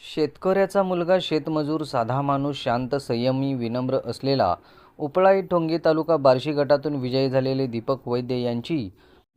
शेतकऱ्याचा मुलगा शेतमजूर साधा माणूस शांत संयमी विनम्र असलेला उपळाई ठोंगे तालुका बार्शी गटातून विजयी झालेले दीपक वैद्य यांची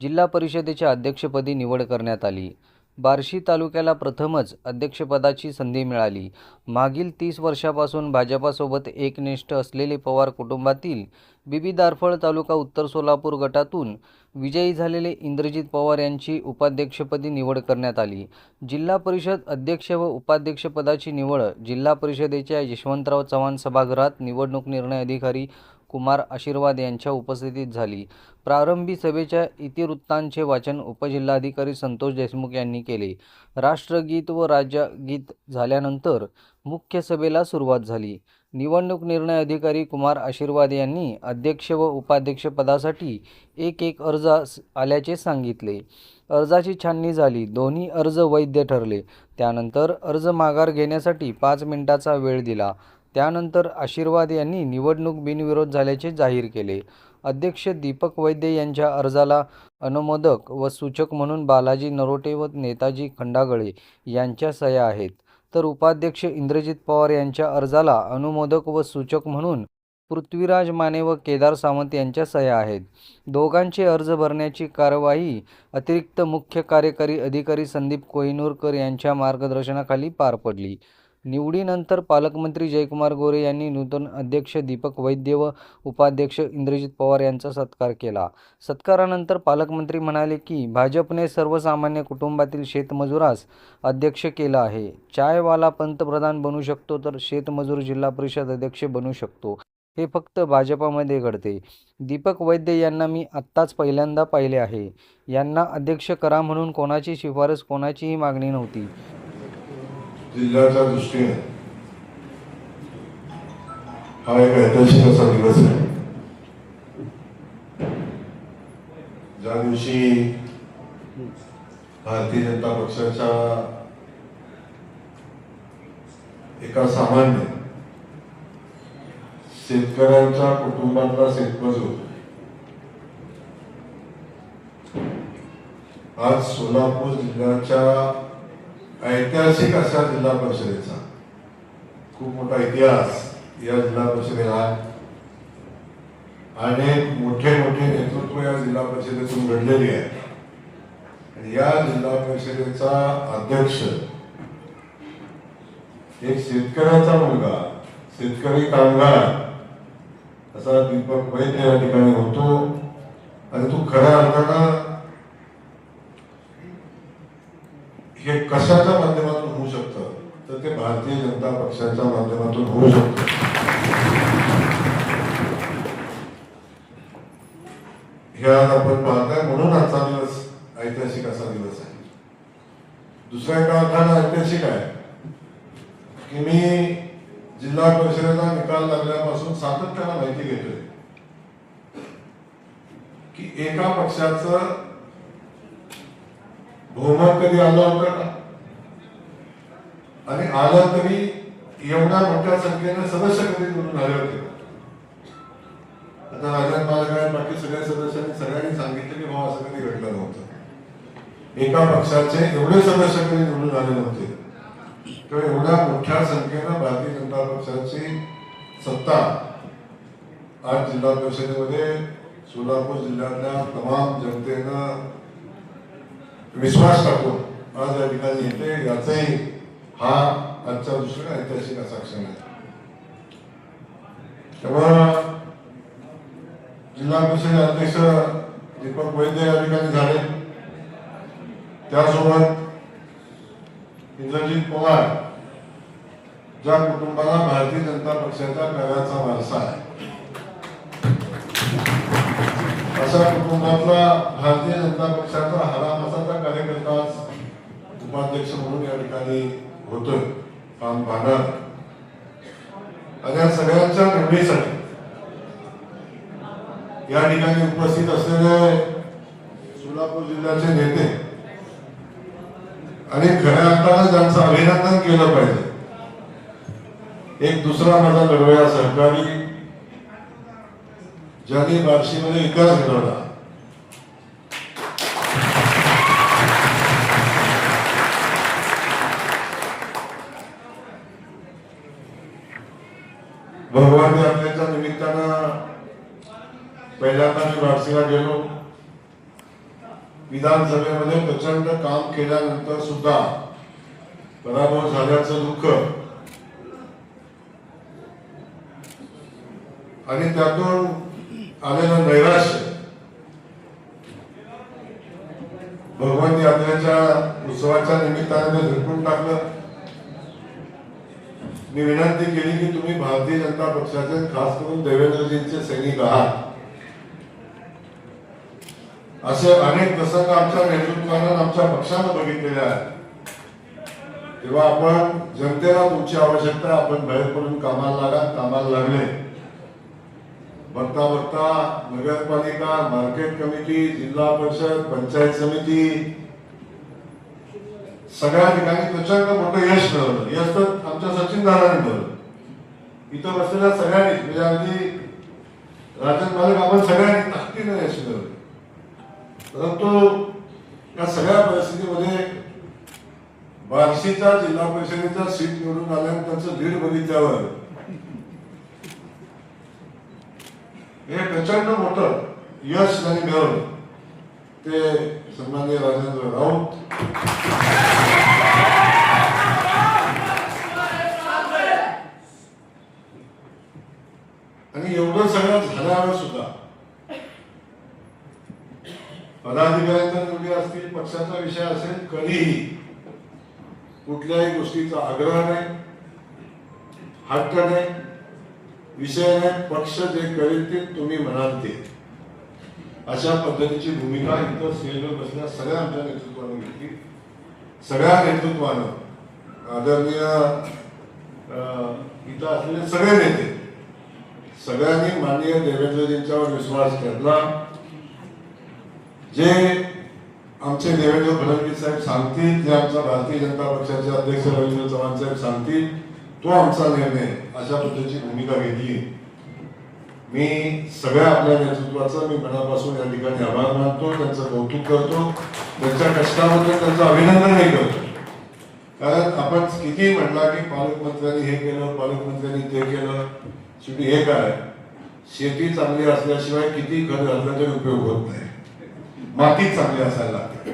जिल्हा परिषदेच्या अध्यक्षपदी निवड करण्यात आली। बार्शी तालुक्याला प्रथमच अध्यक्षपदाची संधी मिळाली। मागील 30 वर्षापासून भाजपासोबत एकनिष्ठ असलेले पवार कुटुंबातील बीबी दारफळ तालुका उत्तर सोलापूर गटातून विजयी झालेले इंद्रजित पवार यांची उपाध्यक्षपदी निवड करण्यात आली। जिल्हा परिषद अध्यक्ष व उपाध्यक्षपदाची निवड जिल्हा परिषदेच्या यशवंतराव चव्हाण सभागृहात निवडणूक निर्णय अधिकारी कुमार आशीर्वाद यांच्या उपस्थितीत झाली। प्रारंभी सभेच्या इतिवृत्तांचे वाचन उपजिल्हाधिकारी संतोष देशमुख यांनी केले। राष्ट्रगीत व राज्यगीत झाल्यानंतर मुख्य सभेला सुरुवात झाली। निवडणूक निर्णय अधिकारी कुमार आशीर्वाद यांनी अध्यक्ष व उपाध्यक्ष पदासाठी एक अर्ज आल्याचे सांगितले। अर्जाची छाननी झाली। दोन्ही अर्ज वैध ठरले। त्यानंतर अर्ज माघार घेण्यासाठी 5 मिनिटांचा वेळ दिला। त्यानंतर आशीर्वाद यांनी निवडणूक बिनविरोध झाल्याचे जाहीर केले। अध्यक्ष दीपक वैद्य यांच्या अर्जाला अनुमोदक व सूचक म्हणून बालाजी नरोटे व नेताजी खंडागळे यांच्या सह्या आहेत, तर उपाध्यक्ष इंद्रजित पवार यांच्या अर्जाला अनुमोदक व सूचक म्हणून पृथ्वीराज माने व केदार सावंत यांच्या सह्या आहेत। दोघांचे अर्ज भरण्याची कार्यवाही अतिरिक्त मुख्य कार्यकारी अधिकारी संदीप कोहिनूरकर यांच्या मार्गदर्शनाखाली पार पडली। निवडीनंतर पालकमंत्री जयकुमार गोरे यांनी नूतन अध्यक्ष दीपक वैद्य व उपाध्यक्ष इंद्रजित पवार यांचा सत्कार केला। सत्कारानंतर पालकमंत्री म्हणाले की भाजपने सर्वसामान्य कुटुंबातील शेतमजुरास अध्यक्ष केला आहे। चायवाला पंतप्रधान बनू शकतो तर शेतमजूर जिल्हा परिषद अध्यक्ष बनू शकतो, हे फक्त भाजपामध्ये घडते। दीपक वैद्य यांना मी आत्ताच पहिल्यांदा पाहिले आहे। यांना अध्यक्ष करा म्हणून कोणाची शिफारस कोणाचीही मागणी नव्हती। जिल्ह्याच्या दृष्टीने हा एक ऐतिहासिक असा दिवस आहे, ज्या दिवशी भारतीय जनता पक्षाच्या एका सामान्य शेतकऱ्यांच्या कुटुंबातला शेतमजूर आज सोलापूर जिल्ह्याच्या ऐतिहासिक अशा जिल्हा परिषदेचा खूप मोठा इतिहास या जिल्हा परिषदेला आहे। अनेक मोठे नेतृत्व या जिल्हा परिषदेतून घडलेली आहे आणि या जिल्हा परिषदेचा अध्यक्ष एक शेतकऱ्याचा मुलगा, शेतकरी कामगार असा दीपक वैद्य या ठिकाणी होतो आणि तो खऱ्या अर्थानं हे कशाच्या माध्यमातून होऊ शकतं तर ते भारतीय जनता पक्षाच्या माध्यमातून होऊ शकतं। हे आज आपण पाहताय, म्हणून आजचा दिवस ऐतिहासिक असा दिवस आहे। दुसऱ्या एका अर्थानं ऐतिहासिक आहे की मी जिल्हा परिषदेचा निकाल लागल्यापासून सातत्यानं माहिती घेतोय की एका पक्षाचं बहुमत कधी आलं होतं का, आणि आलं तरी एवढ्या मोठ्या संख्येने सदस्य कधी निवडून आले होते। आता राजन मालगाय बाकी सगळ्या सदस्यांनी सगळ्यांनी सांगितलं की भाऊ असं कधी घडलं नव्हतं। एका पक्षाचे एवढे सदस्य कधी निवडून आले नव्हते, किंवा एवढ्या मोठ्या संख्येनं भारतीय जनता पक्षाची सत्ता आज जिल्हा परिषदेमध्ये सोलापूर जिल्ह्यातल्या तमाम जनतेनं विश्वास टाकून आज या ठिकाणी येते, याचाही हा आजच्या दृष्टीने ऐतिहासिक असा क्षण आहे। त्यामुळं जिल्हा परिषद अध्यक्ष दीपक वैद्य या ठिकाणी झाले, त्यासोबत इंद्रजित पवार ज्या कुटुंबाला भारतीय जनता पक्षाच्या कार्याचा वारसा आहे अशा कुटुंबातला भारतीय जनता पक्षाचा हाडामासाचा कार्यकर्ता उपाध्यक्ष म्हणून या ठिकाणी होतोय काम पाहणार। आणि या सगळ्यांच्या निवडीसाठी या ठिकाणी उपस्थित असलेले सोलापूर जिल्ह्याचे नेते आणि खऱ्या अर्थानं ज्यांचं अभिनंदन केलं पाहिजे, एक दुसरा माझा लढवया सहकारी ज्यांनी बार्शीमध्ये इतिहास घडवला, भगवान यात्रेच्या निमित्तानं पहिल्यांदा मी बार्शीला गेलो. विधानसभेमध्ये प्रचंड काम केल्यानंतर सुद्धा पराभव झाल्याचं दुःख आणि त्यातून आलेलं नैराश्य भगवंत यात्रेच्या उत्सवाच्या निमित्ताने झटकून टाकलं. मी विनंती केली की तुम्ही भारतीय जनता पक्षाचे खास करून देवेंद्रजींचे सैनिक आहात. असे अनेक प्रसंग आमच्या नेतृत्वानं आमच्या पक्षानं बघितलेले आहेत. तेव्हा आपण जनतेला तुमची आवश्यकता, आपण बाहेर पडून कामाला लागले. बघता बघता नगरपालिका, मार्केट कमिटी, जिल्हा परिषद, पंचायत समिती सगळ्या ठिकाणी प्रचंड मोठं यश मिळवलं. यश तर आमच्या सचिन दादांनी मिळवलं. इथं बसलेल्या सगळ्यांनी, म्हणजे अगदी राजन मालक, आपण सगळ्यांनी ताकदीनं यश मिळवलं. परंतु या सगळ्या परिस्थितीमध्ये बार्शीचा जिल्हा परिषदेचा सीट निवडून आल्यानंतर त्यांचं लीड बघितल्यावर हे प्रचंड मोठं यश त्यांनी मिळवलं. ते सन्माननीय राजेंद्र राऊत आणि एवढं सगळं झाल्यावर सुद्धा पदाधिकाऱ्यांच्या निवडी असतील, पक्षाचा विषय असेल, कधीही कुठल्याही गोष्टीचा आग्रह नाही, हट्ट नाही, विषय नाही. पक्ष जे करेल ते तुम्ही म्हणाल ते, अशा पद्धतीची भूमिका इथं स्टेजवर बसल्या सगळ्या आमच्या नेतृत्वानं घेतली. सगळ्या नेतृत्वानं आदरणीय इथं असलेले सगळे नेते सगळ्यांनी माननीय देवेंद्रजींच्यावर विश्वास ठेवला. जे आमचे देवेंद्र फडणवीस साहेब सांगतील, जे आमचा भारतीय जनता पक्षाचे अध्यक्ष रवींद्र चव्हाण साहेब सांगतील, तो आमचा निर्णय, अशा पद्धतीची भूमिका घेतली. मी सगळ्या आपल्या नेतृत्वाचा मी मनापासून या ठिकाणी आभार मानतो, त्यांचं कौतुक करतो, त्यांच्या कष्टाबद्दल त्यांचं अभिनंदनही करतो. कारण आपण किती म्हटला की पालकमंत्र्यांनी हे केलं, पालकमंत्र्यांनी ते केलं, शेवटी हे काय, शेती चांगली असल्याशिवाय किती खत घातलं तरी उपयोग होत नाही. माती चांगली असायला लागते.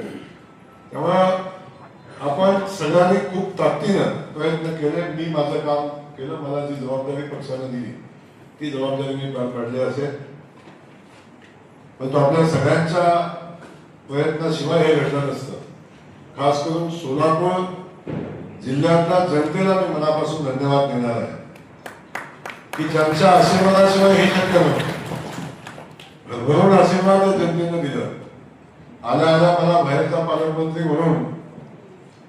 त्यामुळं आपण सगळ्यांनी खूप ताकदीनं प्रयत्न केले. मी माझं काम केलं. मला जी जबाबदारी पक्षाने दिली ती जबाबदारी मी पार पाडली असेल. पण तो आपल्या सगळ्यांच्या प्रयत्नाशिवाय हे घडलं नसतं. खास करून सोलापूर जिल्ह्यातल्या जनतेला मी मनापासून धन्यवाद देणार आहे की ज्यांच्या आशीर्वादाशिवाय हे शक्य नव्हतं. भरभरून आशीर्वाद जनतेनं दिलं. आल्या आल्या मला बाहेरचा पालकमंत्री म्हणून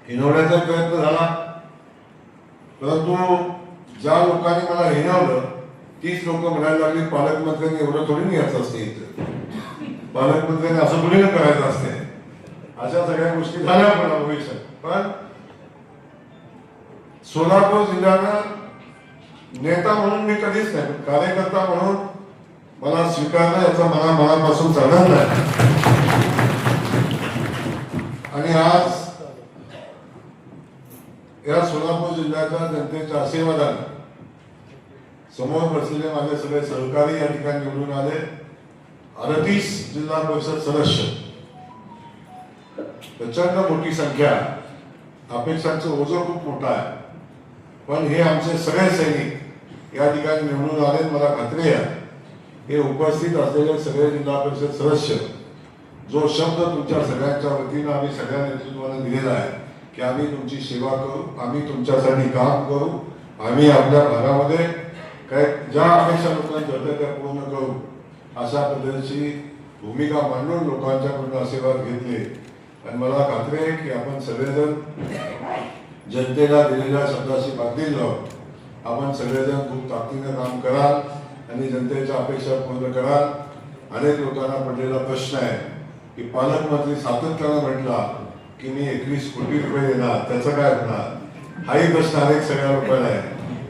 हिनवण्याचा प्रयत्न झाला. परंतु ज्या लोकांनी मला हिनवलं तीच लोक म्हणायला लागली पालकमंत्र्यांनी एवढं थोडी नाही याचं असते, इथं पालकमंत्र्यांनी असं थोडी न करायचं असते. अशा सगळ्या गोष्टी झाल्या पण भविष्यात. पण सोलापूर जिल्ह्यानं नेता म्हणून मी कधीच नाही, कार्यकर्ता म्हणून मला स्वीकारलं, याचा मला मनापासून आनंद आहे. आणि आज या सोलापूर जिल्ह्याच्या जनतेच्या आशीर्वादाने समोर बसलेले माझे सगळे सहकारी या ठिकाणी निवडून आले. 38 जिल्हा परिषद सदस्य, प्रचंड मोठी संख्या, अपेक्षांचं ओझं खूप मोठं आहे. पण हे आमचे सगळे सैनिक या ठिकाणी निवडून आले. मला खात्री आहे हे उपस्थित असलेले सगळे जिल्हा परिषद सदस्य जो शब्द तुमच्या सगळ्यांच्या वतीनं आम्ही सगळ्या नेतृत्वाने दिलेला आहे की आम्ही तुमची सेवा करू, आम्ही तुमच्यासाठी काम करू, आम्ही आपल्या भागामध्ये काय ज्या अपेक्षा लोकांच्या होत्या त्या पूर्ण करू, अशा पद्धतीची भूमिका मांडून लोकांच्याकडून आशीर्वाद घेतले. आणि मला खात्री आहे की आपण सगळेजण जनतेला दिलेल्या शब्दाशी बांधील राहून आपण सगळेजण खूप ताकदीने काम कराल आणि जनतेच्या अपेक्षा पूर्ण कराल. अनेक लोकांना पडलेला प्रश्न आहे की पालकमंत्री सातत्यानं म्हटला की मी 21 कोटी रुपये देणार, त्याचं काय होणार, हाही प्रश्न अनेक सगळ्या लोकांना आहे.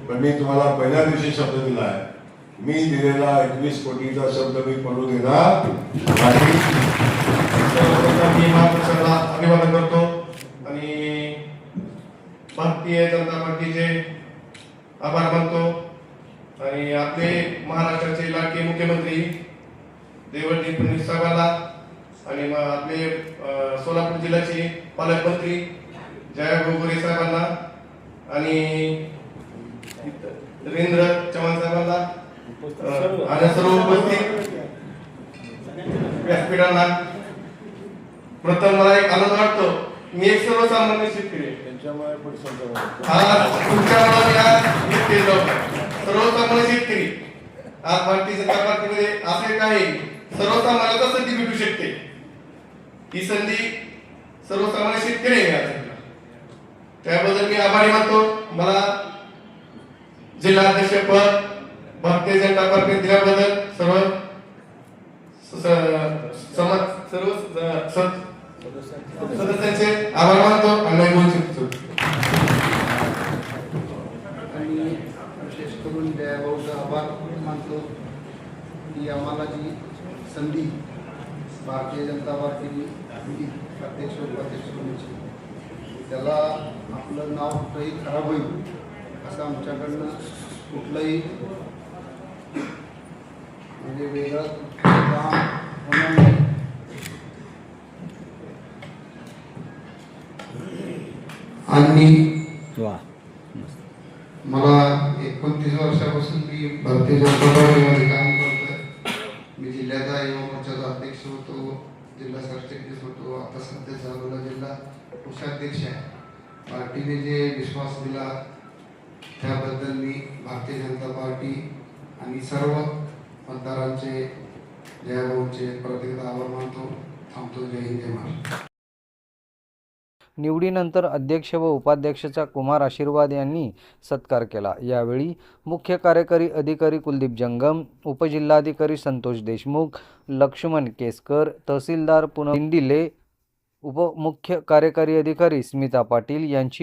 पण मी तुम्हाला पहिल्या दिवशी शब्द दिला आहे, मी दिलेला 21 कोटीचा शब्द मी पडू देणार नाही. अभिवादन करतो आणि भारतीय जनता पार्टीचे आभार मानतो आणि आपले महाराष्ट्राचे लाडके मुख्यमंत्री देवेंद्र फडणवीस साहेबांना आणि मग आपले सोलापूर जिल्ह्याचे पालकमंत्री जया गोगोरे साहेबांना आणि रवींद्र चव्हाण साहेबांना आणि सर्व उपस्थित व्यासपीठांना प्रथम मला एक आनंद वाटतो. मी एक सर्वसामान्य शेतकरी आहे. आज तुमच्यामुळे मी आज हे केलं होतं. सर्वसामान्य शेतकरी आज भारतीय जनता पार्टीमध्ये असे काही सर्वसामान्याला संधी भेटू शकते. ही संधी सर्वसामान्य शेतकरी आहे. त्याबद्दल मी आभारी मानतो. मला जिल्हाध्यक्ष पद भारतीय जनता पार्टी दिल्याबद्दल सर्व सदस्यांचे आभार मानतो आणि बोलू शकतो. आणि विशेष करून जयाभाऊचा आभार मानतो की आम्हाला जी संधी भारतीय जनता पार्टीने दिली अध्यक्ष उपाध्यक्ष होण्याची, त्याला आपलं नाव कुठंही खराब होईल असं आमच्याकडनं कुठलंही म्हणजे वेगळं काम होणार नाही. आणि मला 29 वर्षापासून मी भारतीय जनता पार्टीमध्ये काम करतोय. मी जिल्ह्याचा युवा मोर्चाचा अध्यक्ष होतो, जिल्हा सरचिटणीस होतो, आता सध्या चालूला जिल्हा कोषाध्यक्ष आहे. पार्टीने जे विश्वास दिला त्याबद्दल मी भारतीय जनता पार्टी आणि सर्व मतदारांचे जयाभाऊचे परत एकदा आभार मानतो. थांबतो. जय हिंद, जय महाराष्ट्र. निवडीनंतर अध्यक्ष व उपाध्यक्षाचा कुमार आशीर्वाद यांनी सत्कार केला. यावेळी मुख्य कार्यकारी अधिकारी कुलदीप जंगम, उपजिल्हाधिकारी संतोष देशमुख, लक्ष्मण केसकर, तहसीलदार पुनम दिंडिले, उपमुख्य कार्यकारी अधिकारी स्मिता पाटील यांची